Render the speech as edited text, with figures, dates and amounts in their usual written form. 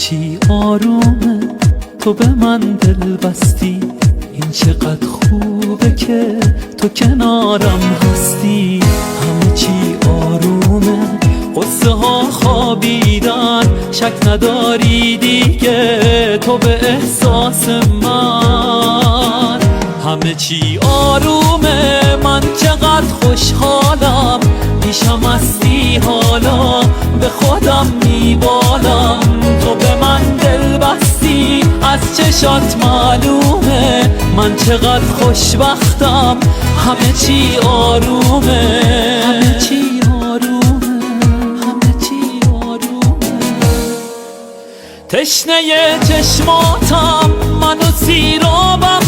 چی آرومه تو به من دل بستی، این چقدر خوبه که تو کنارم هستی. همه چی آرومه، قصه ها خوابیدن، شک نداری دیگه تو به احساس من. همه چی آرومه، من چقدر خوشحالم، پیشم هستی حالا به خودم میبالم. تو به من دل بستی، از چشات معلومه من چقدر خوشبختم. همه چی آرومه، همه چی آرومه، همه چی آرومه. تشنه چشماتم منو سیرابم